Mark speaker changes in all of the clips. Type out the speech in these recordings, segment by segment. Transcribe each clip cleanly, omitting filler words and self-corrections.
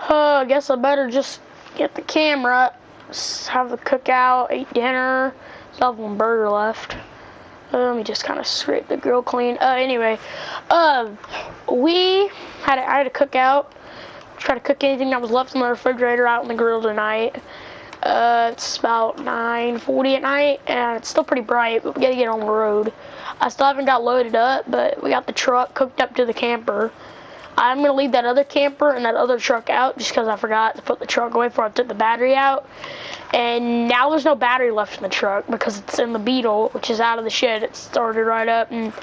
Speaker 1: I guess I better just get the camera, have the cookout, eat dinner. Still have one burger left. Let me just kind of scrape the grill clean. Anyway, I had a cookout. Try to cook anything that was left in the refrigerator out in the grill tonight. It's about 9:40 at night, and it's still pretty bright, but we gotta get on the road. I still haven't got loaded up, but we got the truck cooked up to the camper. I'm gonna leave that other camper and that other truck out just because I forgot to put the truck away before I took the battery out. And now there's no battery left in the truck because it's in the Beetle, which is out of the shed. It started right up, and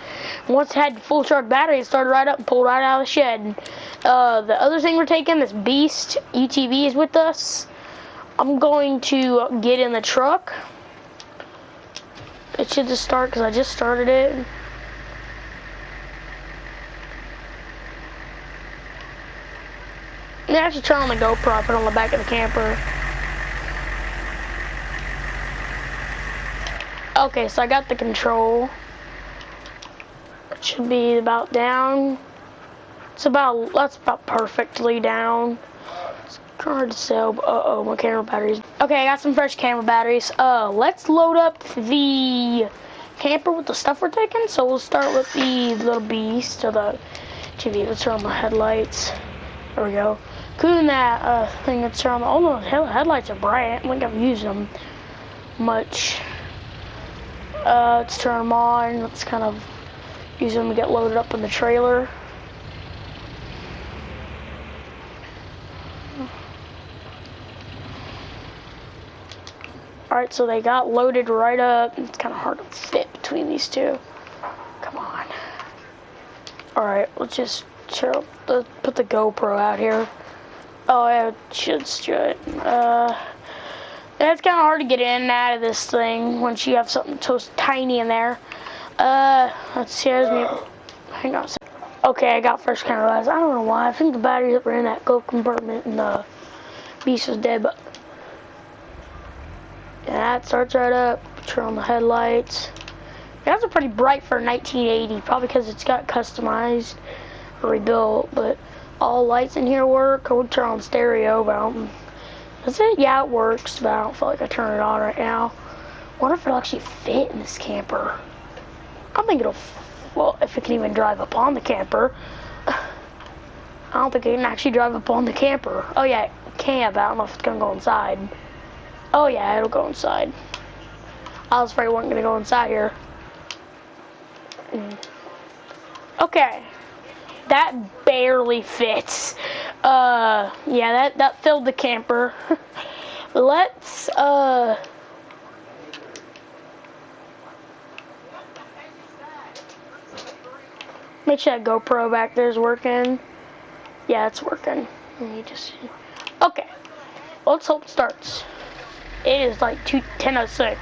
Speaker 1: once it had full charge battery, it started right up and pulled right out of the shed. The other thing we're taking, this Beast UTV, is with us. I'm going to get in the truck. It should just start because I just started it. And I should turn on the GoPro, put it on the back of the camper. Okay, so I got the control. It should be about down. That's about perfectly down. It's hard to tell. My camera batteries. Okay, I got some fresh camera batteries. Let's load up the camper with the stuff we're taking. So we'll start with the little Beast or the TV. Let's turn on the headlights. There we go. Including that thing that's turn on. Oh no, headlights are bright. I don't think I've used them much. Let's turn them on. Let's kind of use them to get loaded up in the trailer. Alright, so they got loaded right up. It's kind of hard to fit between these two. Come on. Alright, let's just put the GoPro out here. Oh, yeah, it should. It's kind of hard to get in and out of this thing once you have something so tiny in there. Let's see. Hang on a second. Okay, I got fresh camera lights. I don't know why. I think the batteries that were in that glove compartment and the Beast was dead, but yeah, that starts right up. Turn on the headlights. That's pretty bright for 1980, probably because it's got customized or rebuilt, but all lights in here work. I would turn on stereo, but does it? Yeah, it works, but I don't feel like I turn it on right now. I wonder if it'll actually fit in this camper. I don't think it'll, well, if it can even drive up on the camper. I don't think it can actually drive up on the camper. Oh yeah, it can, but I don't know if it's gonna go inside. Oh yeah, it'll go inside. I was afraid it wasn't gonna go inside here. Okay. That barely fits. Yeah, that filled the camper. Let's, make sure that GoPro back there is working. Yeah, it's working. Let me just see. Okay. Let's hope it starts. It is like 10:06.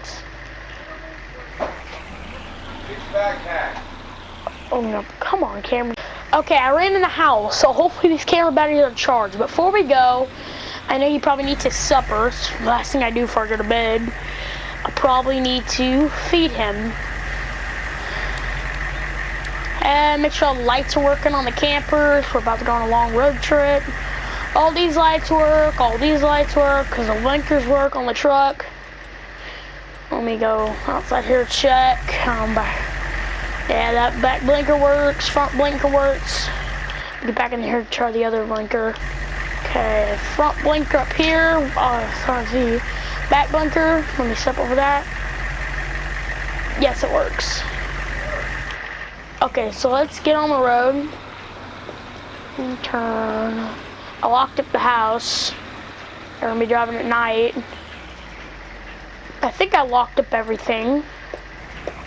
Speaker 1: Oh no, come on, camera. Okay, I ran in the house, so hopefully these camera batteries are charged. Before we go, I know you probably need to supper. It's the last thing I do before I go to bed. I probably need to feed him. And make sure all the lights are working on the camper. We're about to go on a long road trip. All these lights work, all these lights work, because the blinkers work on the truck. Let me go outside here to check. Yeah, that back blinker works, front blinker works. Get back in here to try the other blinker. Okay, front blinker up here. Sorry, see. Back blinker, let me step over that. Yes, it works. Okay, so let's get on the road. And turn. I locked up the house. They're gonna be driving at night. I think I locked up everything.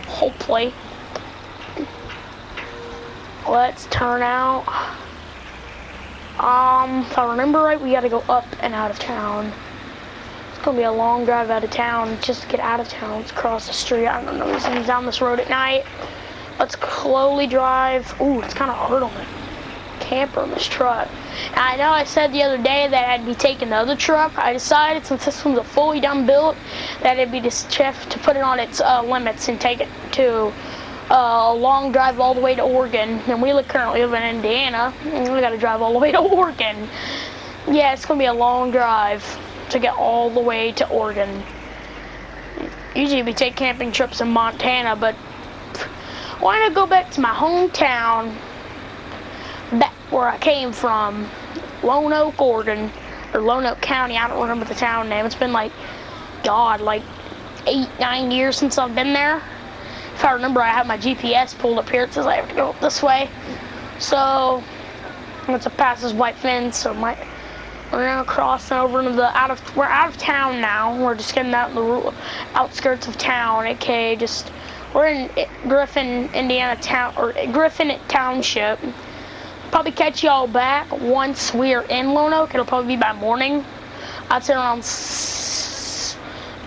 Speaker 1: Hopefully. Let's turn out. If I remember right, we gotta go up and out of town. It's gonna be a long drive out of town just to get out of town. Let's cross the street. I don't know, he's down this road at night. Let's slowly drive. Ooh, it's kind of hard on the camper in this truck. And I know I said the other day that I'd be taking the other truck. I decided, since this one's a fully done built, that it'd be just to put it on its limits and take it to a long drive all the way to Oregon. And we currently live in Indiana, and we gotta drive all the way to Oregon. Yeah, it's gonna be a long drive to get all the way to Oregon. Usually we take camping trips in Montana, but why not go back to my hometown, back where I came from, Lone Oak, Oregon, or Lone Oak County. I don't remember the town name. It's been like 8-9 years since I've been there. If I remember, I have my GPS pulled up here. It says I have to go this way. So it's a past this white fence. So we're gonna cross over into we're out of town now. We're just getting out in the outskirts of town, aka we're in Griffin, Indiana town, or Griffin Township. Probably catch y'all back once we're in Lone Oak. It'll probably be by morning. I'd say around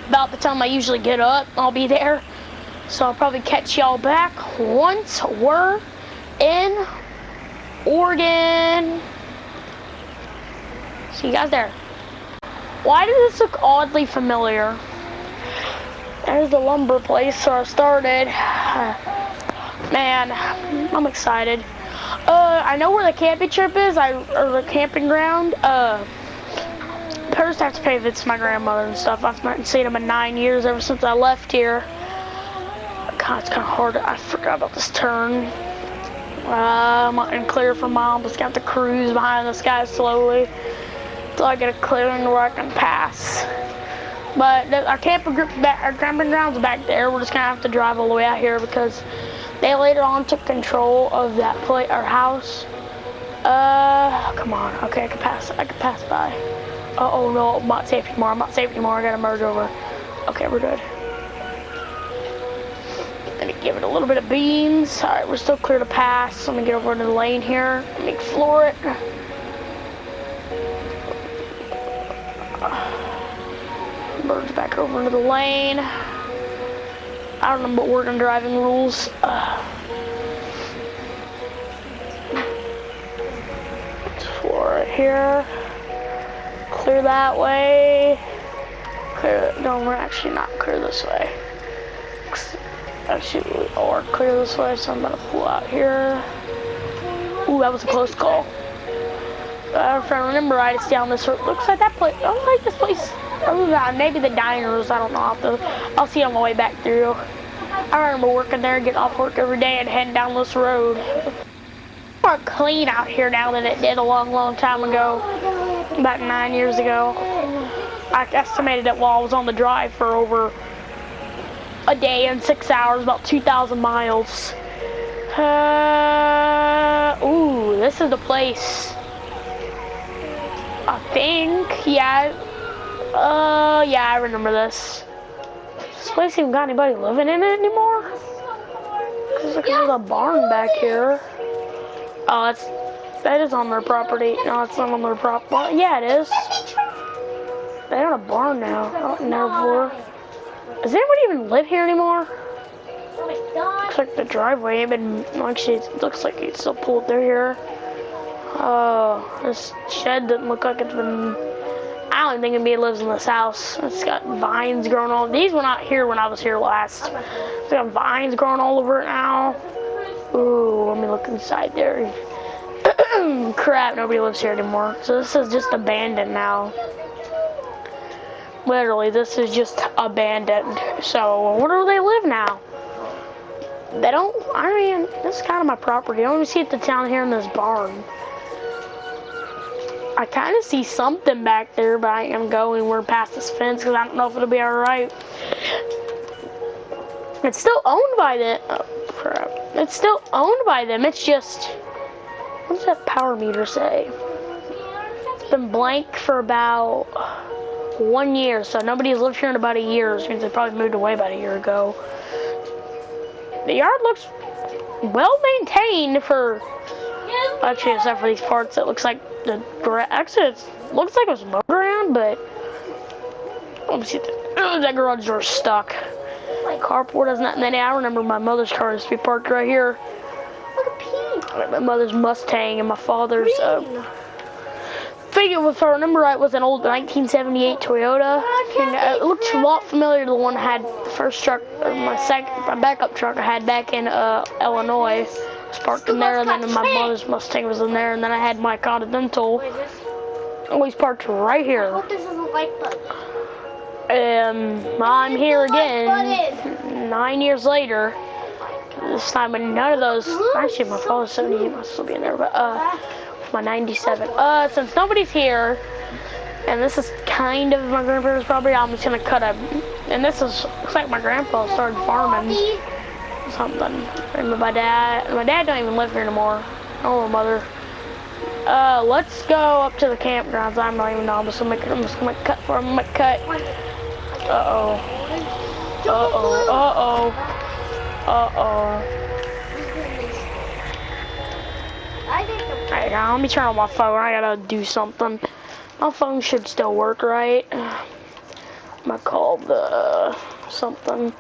Speaker 1: about the time I usually get up, I'll be there. So I'll probably catch y'all back once we're in Oregon. See you guys there. Why does this look oddly familiar? There's the lumber place where I started. Man, I'm excited. I know where the camping trip is, or the camping ground. First I have to pay Vince, my grandmother and stuff. I've not seen him in 9 years ever since I left here. God, it's kind of hard. I forgot about this turn. I'm not clear for mom. Just got to cruise behind this guy slowly until I get a clearing where I can pass. But our camping ground's back there. We're just gonna have to drive all the way out here because they later on took control of that our house. Come on. Okay, I can pass by. Oh no, I'm not safe anymore. I gotta merge over. Okay, we're good. Let me give it a little bit of beans. All right, we're still clear to pass. Let me get over into the lane here. Let me floor it. Merge back over into the lane. I don't remember Oregon driving rules. Let's floor it here. Clear that way. No, we're actually not clear this way. Actually, we are clear this way, so I'm gonna pull out here. Ooh, that was a close call. If I remember right, it's down this road. Looks like that place. I don't like this place. Maybe the diners. I don't know. I'll see on my way back through. I remember working there, getting off work every day, and heading down this road. It's more clean out here now than it did a long time ago. About 9 years ago. I estimated it while I was on the drive for over a day and 6 hours, about 2,000 miles. Ooh, this is the place. I think, yeah. Yeah, I remember this. This place even got anybody living in it anymore? Cause there's a barn back here. Oh, that is on their property. No, it's not on their property. Well, yeah, it is. They own a barn now. Out in there before. Does anybody even live here anymore? Looks like the driveway ain't been, actually it looks like it's still pulled through here. Oh, this shed doesn't look like it's been, I don't even think anybody lives in this house. It's got vines growing all, these were not here when I was here last. It's got vines growing all over it now. Ooh, let me look inside there. Crap, nobody lives here anymore. So this is just abandoned now. Literally, this is just abandoned. So, where do they live now? They don't, I mean, this is kind of my property. I don't even see it down here in this barn. I kind of see something back there, but I am going. We're past this fence because I don't know if it'll be alright. It's still owned by them. Oh, crap. It's still owned by them. It's just, what does that power meter say? It's been blank for about 1 year, so nobody's lived here in about a year, which means they probably moved away about a year ago. The yard looks well maintained for, actually except for these parts, it looks like actually it looks like it was mowed around, but let me see, that garage door's stuck. Carport doesn't, and then I remember my mother's car used to be parked right here.
Speaker 2: Look at pink.
Speaker 1: My mother's Mustang and my father's figure, if I remember right, was an old 1978 Toyota. And it looks a lot familiar to the one I had the first truck, or my backup truck I had back in Illinois. It was parked in there, and then my mother's Mustang was in there, and then I had my Continental. Oh, he's parked right
Speaker 2: I
Speaker 1: here.
Speaker 2: hope this isn't like bug.
Speaker 1: I'm here again, 9 years later. This time with none of those. Actually, my father's 78 must still be in there, but my 97. Since nobody's here, and this is kind of my grandfather's property, I'm just gonna cut a. And this is looks like my grandpa started farming something. And my dad don't even live here anymore. Oh, my mother. Let's go up to the campgrounds. I don't even know. I'm just gonna make a cut for him. I'm gonna cut. Uh-oh. Uh-oh. Uh-oh. Uh-oh. Alright, now let me turn on my phone. I gotta do something. My phone should still work, right? I'm gonna call the something.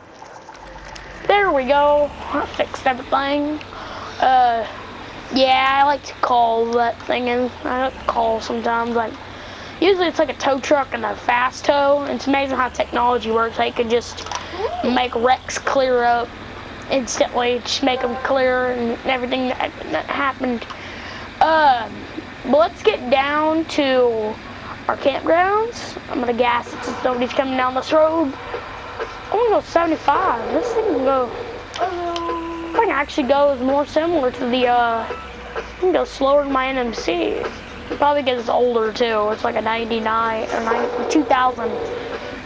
Speaker 1: There we go. I fixed everything. Yeah, I like to call that thing, and I like to call sometimes. Like, usually it's like a tow truck and a fast tow. It's amazing how technology works. They can just make wrecks clear up instantly, just make them clear and everything that happened. But let's get down to our campgrounds. I'm gonna gas it since nobody's coming down this road. I'm gonna go 75. This thing can go. I think actually goes more similar to the. I can go slower than my NMC. Probably because it's older too. It's like a 99 or 2000.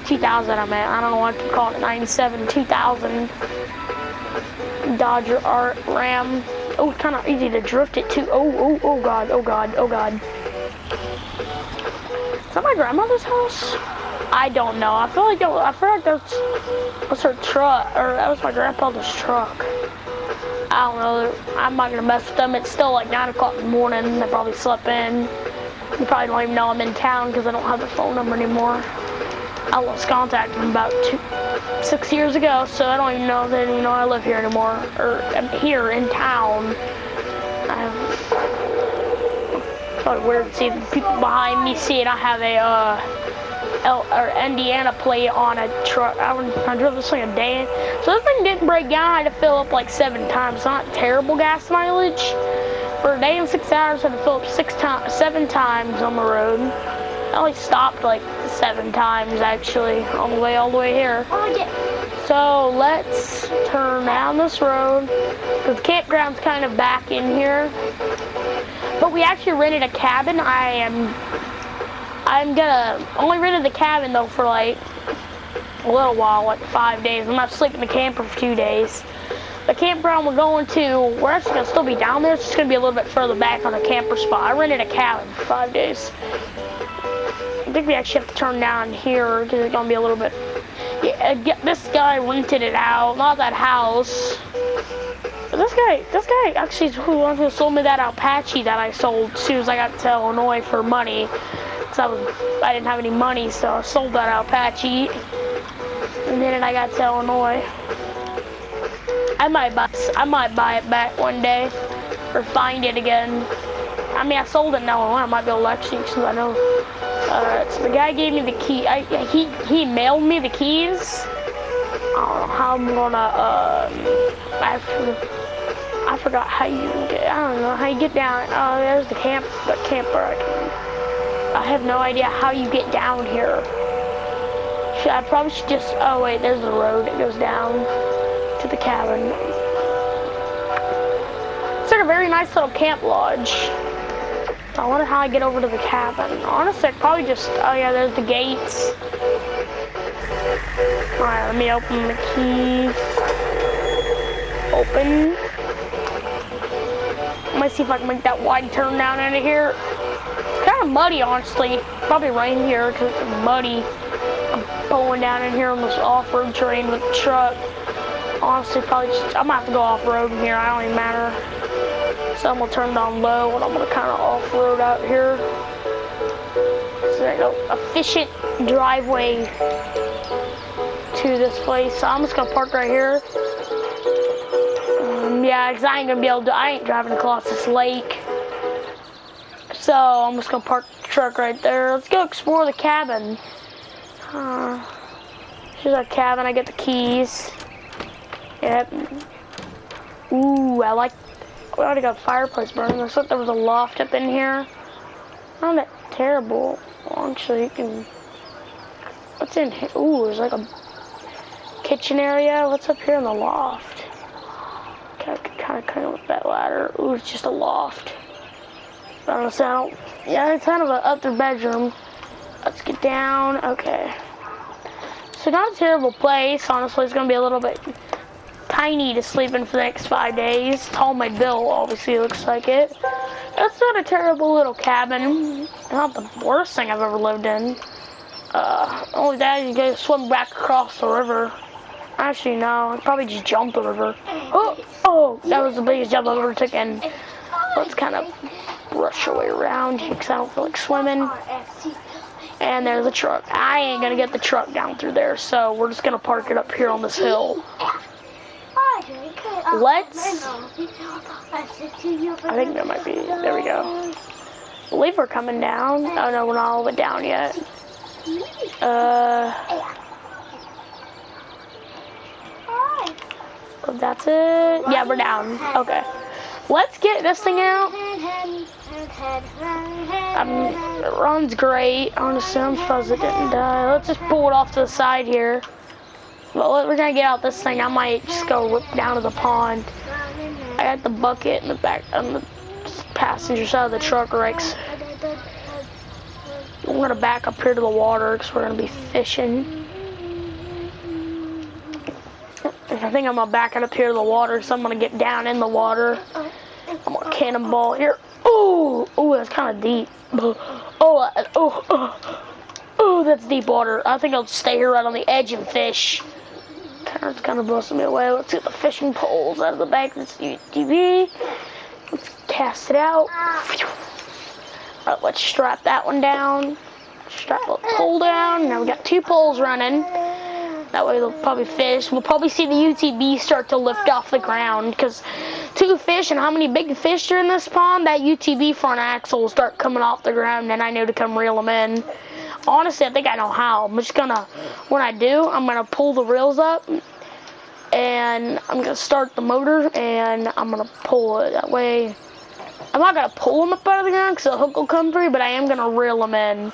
Speaker 1: 2000. I meant. I don't know what to call it. 97, 2000. Dodger Art Ram. Oh, it's kind of easy to drift it too. Oh God, oh God, oh God. Is that my grandmother's house? I don't know. I feel like that's her truck, or that was my grandfather's truck. I don't know. I'm not gonna mess with them. It's still like 9 o'clock in the morning. They probably slept in. You probably don't even know I'm in town because I don't have their phone number anymore. I lost contact with them about 6 years ago, so I don't even know that I live here anymore, or I'm here in town. It's probably weird to see the people behind me see it. I have a Indiana plate on a truck. I drove this thing a day. So this thing didn't break down. I had to fill up like 7 times. It's not terrible gas mileage. For a day and 6 hours, I had to fill up 7 times on the road. I only stopped like 7 times actually on the way all the way here. So let's turn down this road. The campground's kind of back in here. But we actually rented a cabin. I'm gonna only rented the cabin though for like a little while, like 5 days. I'm not sleeping in the camper for 2 days. The campground we're going to, we're actually gonna still be down there. It's just gonna be a little bit further back on the camper spot. I rented a cabin for 5 days. I think we actually have to turn down here because it's gonna be a little bit. Yeah, this guy rented it out, not that house. But this guy actually is who sold me that Apache that I sold as soon as I got to Illinois for money. I didn't have any money, so I sold that Apache, and then I got to Illinois. I might buy it back one day, or find it again. I mean, I sold it in Illinois. I might be able to actually, since I know. So the guy gave me the key. He mailed me the keys. I don't know how I'm gonna. I forgot how you get. I don't know how you get down. Oh, there's the camper. I have no idea how you get down here. I probably should just. Oh wait, there's the road that goes down to the cabin. It's like a very nice little camp lodge. I wonder how I get over to the cabin. Honestly, I'd probably just. Oh yeah, there's the gates. All right, let me open the keys. Open. Let me see if I can make that wide turn down into here. It's kind of muddy, honestly. Probably rain here because it's muddy. I'm pulling down in here on this off-road terrain with the truck. Honestly, probably just, I'm gonna have to go off-road in here. I don't even matter. So I'm gonna turn down low and I'm gonna kind of off-road out here. So there you go. Efficient driveway to this place. So I'm just gonna park right here. Yeah, because I ain't gonna be able to. I ain't driving across this lake. So I'm just gonna park the truck right there. Let's go explore the cabin. Here's our cabin. I get the keys. Yep. Ooh, I already got a fireplace burning. Looks like there was a loft up in here. terrible. Well, actually, you can. What's in here? Ooh, there's like a kitchen area. What's up here in the loft? Okay, I can kind of climb up that ladder. Ooh, it's just a loft. I don't know. Yeah, it's kind of an other bedroom. Let's get down. Okay. So not a terrible place. Honestly, it's gonna be a little bit tiny to sleep in for the next 5 days. It's all my bill, obviously, looks like it. It's not a terrible little cabin. Not the worst thing I've ever lived in. Only that you gotta swim back across the river. Actually, no, I'd probably just jump the river. Oh, that was the biggest jump I've ever taken. Let's kind of rush our way around because I don't feel like swimming. And there's a truck. I ain't gonna get the truck down through there, so we're just gonna park it up here on this hill. Let's. I think there might be. There we go. I believe we're coming down. Oh no, we're not all the way down yet. Oh, that's it. Yeah, we're down. Okay. Let's get this thing out. It runs great. Honestly, I'm surprised it didn't die. Let's just pull it off to the side here. But we're gonna get out this thing. I might just go rip down to the pond. I got the bucket in the back on the passenger side of the truck, Rex. We're gonna back up here to the water because we're gonna be fishing. I think I'm gonna back it up here to the water, so I'm gonna get down in the water. I'm gonna cannonball here. Ooh, that's kind of deep. Oh, that's deep water. I think I'll stay here right on the edge and fish. It's kind of busting me away. Let's get the fishing poles out of the back of this UTV. Let's cast it out. Alright, let's strap that one down. Strap the pole down. Now we got 2 poles running. That way they'll probably fish. We'll probably see the UTV start to lift off the ground because 2 fish and how many big fish are in this pond, that UTV front axle will start coming off the ground and I know to come reel them in. Honestly, I think I know how. I'm just gonna, when I do, I'm gonna pull the reels up and I'm gonna start the motor and I'm gonna pull it. That way, I'm not gonna pull them up out of the ground because the hook will come free, but I am gonna reel them in.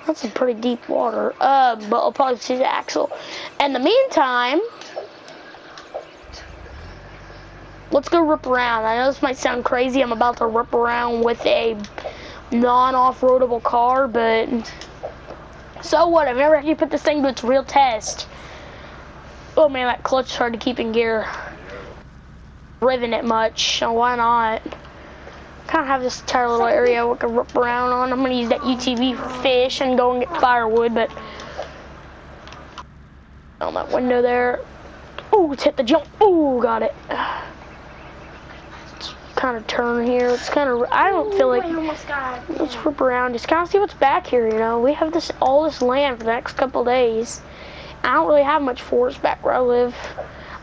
Speaker 1: That's some pretty deep water, but I'll probably see the axle. In the meantime, let's go rip around. I know this might sound crazy. I'm about to rip around with a non-off-roadable car, but so what? I've never actually put this thing to its real test. Oh man, that clutch is hard to keep in gear. Driven it much, so why not? Kind of have this entire little area we can rip around on. I'm gonna use that UTV for fish and go and get firewood, but on that window there. Ooh, it's hit the jump. Ooh, got it. Let's kind of turn here. It's kind of. I don't feel like. Let's rip around. Just kind of see what's back here. You know, we have all this land for the next couple days. I don't really have much forest back where I live.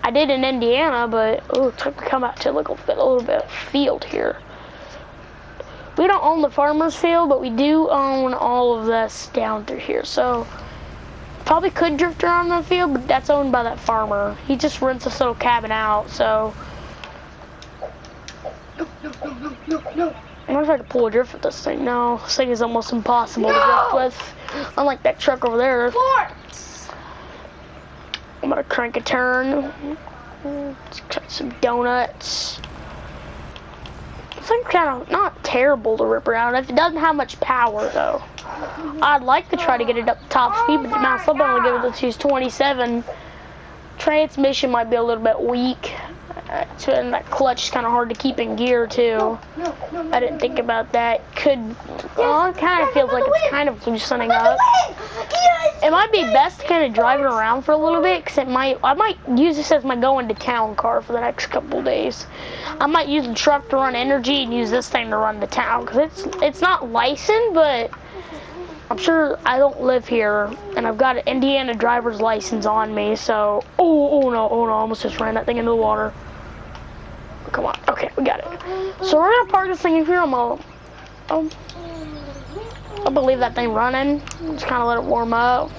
Speaker 1: I did in Indiana, but it took me to come out to look a little bit of field here. We don't own the farmer's field, but we do own all of this down through here. So probably could drift around the field, but that's owned by that farmer. He just rents this little cabin out. So no. I'm gonna try to pull a drift with this thing. No, this thing is almost impossible to drift with. Unlike that truck over there. I'm gonna crank a turn. Let's cut some donuts. This thing's kind of not terrible to rip around. It doesn't have much power though. I'd like to try to get it up to top speed, but the mouse I'm only give it to choose 27. Transmission might be a little bit weak. And that clutch is kind of hard to keep in gear too. I didn't think about that. Well, it kind of feels like it's kind of loosening up. It might be best to kind of drive it around for a little bit because I might use this as my going to town car for the next couple days. I might use the truck to run energy and use this thing to run the town because it's not licensed, but I'm sure I don't live here and I've got an Indiana driver's license on me. So, oh no, I almost just ran that thing into the water. Come on. Okay, we got it. So we're gonna park this thing in here. I'll leave that thing running. Just kind of let it warm up.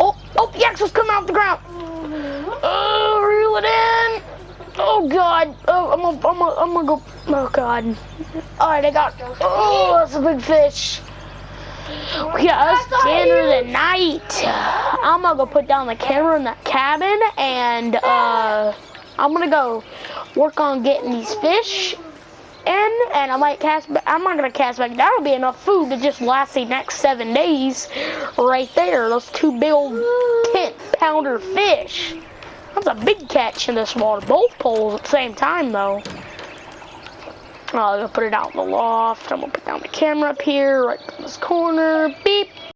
Speaker 1: Oh, the axle's coming off the ground. Oh, reel it in. Oh God. Oh, I'm gonna go. Oh God. All right, I got. Oh, that's a big fish. We got us dinner tonight. I'm gonna go put down the camera in that cabin, and I'm gonna go work on getting these fish in, and I might cast. I'm not gonna cast back. That'll be enough food to just last the next 7 days, right there. Those 2 big old 10-pounder fish. That's a big catch in this water. Both poles at the same time, though. I'm gonna put it out in the loft. I'm gonna put down the camera up here, right in this corner. Beep.